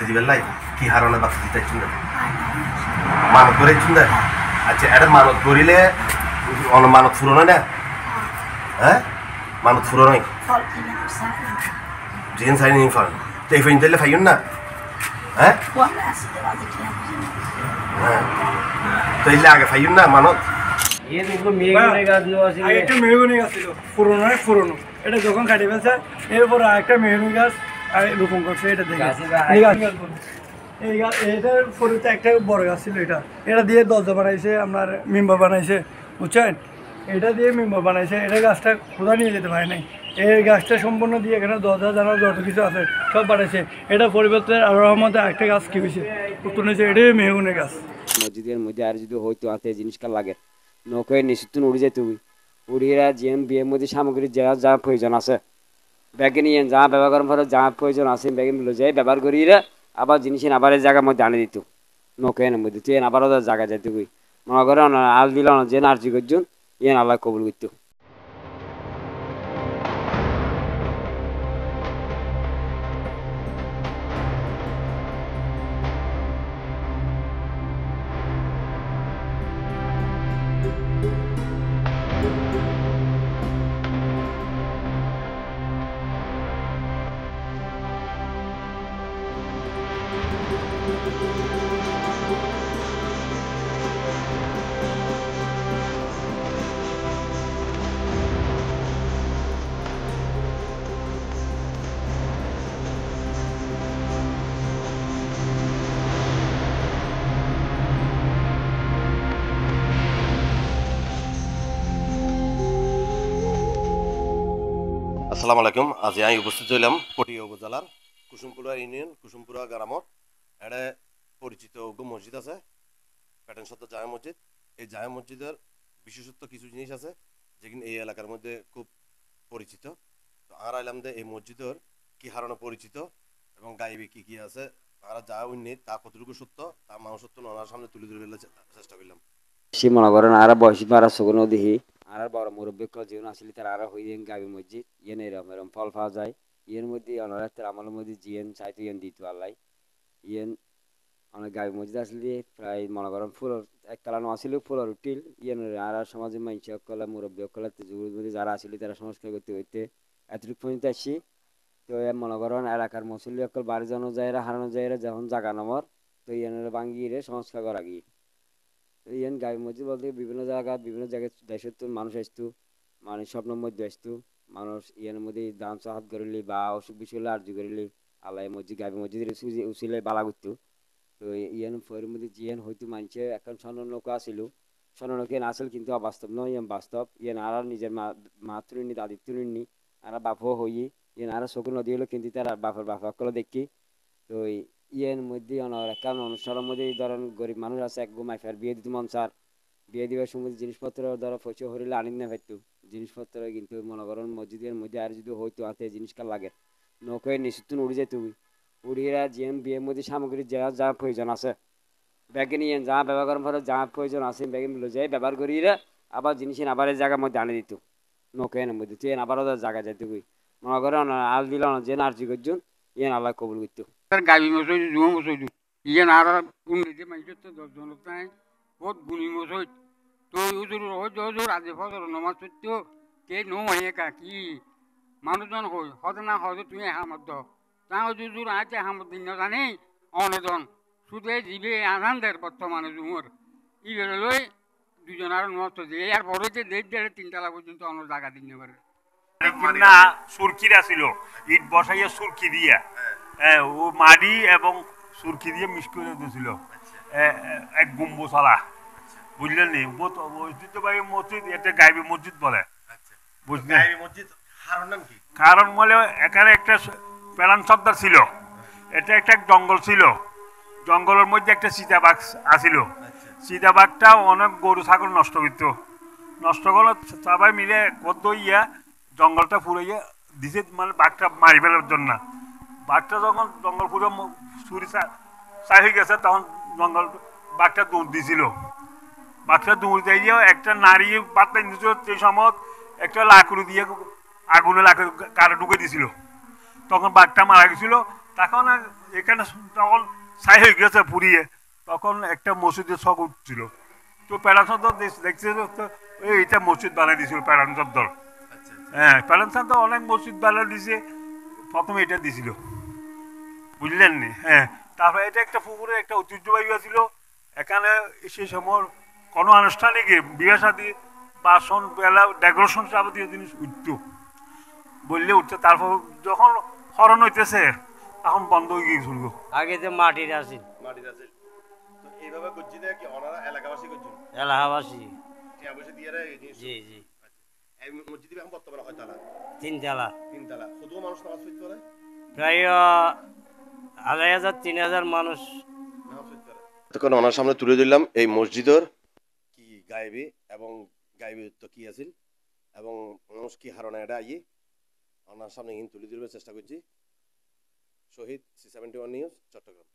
দিবেলাই কি হারণে বাচ্চা দিতে ইচ্ছুন মানত করে ইচ্ছুন দেয় আচ্ছা এটা মানত করিলে মানত ফুরো নয় না হ্যাঁ মানত ফুরো নয় জিন সাইন ফল তো এই ফাইন দিলে ফাইন না হ্যাঁ হ্যাঁ তো এই আগে ফাইন না মানত একটা মেহগুনি গাছ ছিল পুরনো এটা যখন কাটি ফেলছে এরপর একটা মেহগুনি গাছ রোপণ করছে এটা দেখে এই গাছ এটার পরিতে একটা বড় গাছ ছিল এটা দিয়ে দরজা বানাইছে আপনার মেম্বার বানাইছে বুঝছেন এটা দিয়ে মেম্বার বানাইছে এটা গাছটা কোথাও নিয়ে যেতে পারে নাই এই গাছটা সম্পূর্ণ দিয়ে এখানে দরজা জানার যত কিছু আছে সব বানাইছে এটা পরিবর্তে আরো মধ্যে একটা গাছ কি হয়েছে উত্তর নিয়েছে এটাই মেহগুনি গাছ মসজিদের মধ্যে আর যদি হয়তো আতে জিনিসটা লাগে নৌকায় নিশ্চিত উড়ে যেতে হবে উড়িয়ে যে বিয়ের মধ্যে সামগ্রী যা প্রয়োজন আছে ব্যাগে নিয়ে যা ব্যবহার করার পরে যা প্রয়োজন আছে ব্যাগে মিলে যায় ব্যবহার করিয়ে আবার জিনিস আবার এই জায়গার মধ্যে আনে দিত নৌকায় মধ্যে তুই আবার ওদের জায়গা যেতে হই মনে করে আল দিল যে নার্জি করছেন ইয়ে আল্লাহ কবুল করতো আসসালামু আলাইকুম আজ আমি উপস্থিত হইলাম পটিয়া উপজেলার কুসুমপুরা ইউনিয়ন কুসুমপুরা গ্রামত এটা পরিচিত মসজিদ আছে প্যাটার্ন সত্য জামে মসজিদ এই জামে মসজিদের বিশেষত্ব কিছু জিনিস আছে যেগুলো এই এলাকার মধ্যে খুব পরিচিত তো আর আইলাম যে এই মসজিদের কি হারানো পরিচিত এবং গাইবে কি আছে আর যা উন্নি তা কতটুকু সত্য তা মানুষ সত্য ওনার সামনে তুলে ধরে চেষ্টা করলাম সে মনে করেন আর বয়সী পাড়া শগুনও দেখি আর বড় মুরব্বী জীবন আসলে তারা আরো হয়ে গাবি মসজিদ ইয়েন এরম ফল পাওয়া যায় ইয়ের মধ্যে অনার আমলের মধ্যে জিয়েন চাইতো ইয়েন দিত আল্লাহ ইয়েন অনেক গাবি মসজিদ আসলে প্রায় মনে করেন ফুলের একতলানো আসলে ফুলের উঠিল ইয়েন আর সমাজের মানুষ সকলে মুরব্বী সকলে যুগের মধ্যে যারা আসলে তারা সংস্কার করতে হইতে এতটুকু পর্যন্ত আসি তো মনে করেন এলাকার মুসল্লি সকল বাড়ি জানো যায় হারানো যায় যখন জাগা নম্বর তো ইয়েনের ভাঙ্গিয়ে সংস্কার করা গিয়ে ইয়ান গাবি মসজিদ বলতে বিভিন্ন জায়গায় দেশের মানুষ আসতো মানুষ স্বপ্নের মধ্যে আসতো মানুষ ইয়ানের মধ্যে দান সাহায্য করিলি বা অসুখ বিসুখ হলে আর্য করিলি আল্লাহ মসজিদ গাবি মসজিদের উচিলে বালা করতো তো ইয়ান ফয়ের মধ্যে জিয়ান হয়তো মানুষে এখন স্বর্ণনৌকা আসিল স্বর্ণনৌকা আসল কিন্তু অবাস্তব নয় ইয়ান বাস্তব ইয়ান আর নিজের মাতৃণী দাদিত্বনি আর বাপও হই ইয়ান আর শকুন নদী হলো কিন্তু তার বাপের বাপকলে দেখি তো ইয়ের মধ্যে কারণ অনুষ্ঠানের মধ্যে ধরেন গরিব মানুষ আছে এক ঘুমাই ফের বিয়ে দিতে মন চার বিয়ে দিবার সময় জিনিসপত্র ধরো পয়সা হরিলে আনিন না পাইতো জিনিসপত্র কিন্তু মনে করেন মসজিদের মধ্যে আর যদি হয়তো হাতে জিনিসটা লাগে নৌকায় নিশ্চিত উড়ে যেতে হবে উড়িয়ে যে বিয়ের মধ্যে সামগ্রী যা প্রয়োজন আছে ব্যাগে নিয়ে যা ব্যবহার করার পরে যা প্রয়োজন আছে ব্যাগে মিলে যায় ব্যবহার করিয়ে আবার জিনিস আবার এই জায়গার মধ্যে আনে দিত নৌকায় মধ্যে তুই আবার ওদের জায়গা যেতে হই মনে করেন আল দিল যে নার্জি করছেন ইয়ে আল্লাহ কবুল করতো গাবি মসজিদ জুয়া মসজিদ ইয়ে আর উন্নতি মানুষের তো 10 জন নাই বহুত গুণী মসজিদ তো হুজুর হুজুর আজ ফজর নামাজ পড়তো কে নো হয়ে কি মানুষজন হই হতে না হতে তুমি হামদ তা হুজুর আছে হামদ দিন জানি অনেজন শুধু জিবে আজান দের বর্তমানে জুমর ই লই দুজন আর নষ্ট দিয়ে আর পরে যে 1.5 3 পর্যন্ত অন্য জায়গা দিন পারে না সুরকিরা ছিল ইট বসাইয়া সুরকি দিয়া ও মাটি এবং সুরকি দিয়ে মিক্স করে দিয়েছিল এক গম্বুশালা বুঝলেন নি ঐতিহ্যবাহী মসজিদ এটা গাইবি মসজিদ বলে বুঝলেন কারণ বলে এখানে একটা প্যালান সর্দার ছিল এটা একটা জঙ্গল ছিল জঙ্গলের মধ্যে একটা চিতাবাঘ আসিল চিতাবাঘটা অনেক গরু ছাগল নষ্ট করলো সবাই মিলে কত ইয়া জঙ্গলটা ফুরাইয়া দিছে মানে বাঘটা মারি ফেলার জন্য বাঘটা যখন জঙ্গল পুরো চুরি চাই হয়ে গেছে তখন জঙ্গল বাঘটা দৌড় দিয়েছিল বাঘটা দৌড় দিয়ে একটা নারী বার্তা নিয়েছিল সেই সময় একটা লাকড়ি দিয়ে আগুনে লাকড়ি কারে ঢুকে দিয়েছিল তখন বাঘটা মারা গেছিল তখন এখানে তখন ছাই হয়ে গেছে পুড়িয়ে, তখন একটা মসজিদের শখ উঠছিল। তো প্যারাসদর দেখছে তো এইটা মসজিদ বানিয়ে দিয়েছিল প্যারাসদর। হ্যাঁ, প্যারাসদর অনেক মসজিদ বানিয়ে দিয়েছে, প্রথমে এটা দিছিল, বুঝলেন নি? হ্যাঁ, তারপরে এটা একটা পুকুরে একটা ঐতিহ্যবাহী ছিল। এখানে সে সময় কোনো আনুষ্ঠানিক বিয়ে শাদী বাসন বেলা ডেকোরেশন যাবতীয় জিনিস উঠতো, বললে উঠছে। তারপর যখন হরণ হইতেছে তখন বন্ধ হয়ে গিয়েছিল। আগে যে মাটির আছিল মাটির আছে। তো এইভাবে করছি কি ওনারা এলাকাবাসী করছেন, এলাহাবাসী। টিয়া বসে দিয়ে এই জিনিস। জি জি, এই মসজিদে এখন বর্তমানে হয় তালা, 3 তলা, 3 তালা। কত মানুষ নামাজ পড়তে পারে? প্রায় 2,500 3,000 মানুষ। তখন ওনার সামনে তুলে দিলাম এই মসজিদের কি গায়েবী এবং গায়েবীত্ব কি আছে এবং মানুষ কি হারণে এটা আইয়ে ওনার সামনে তুলে ধরবার চেষ্টা করছি। শহীদ C71 নিউজ, চট্টগ্রাম।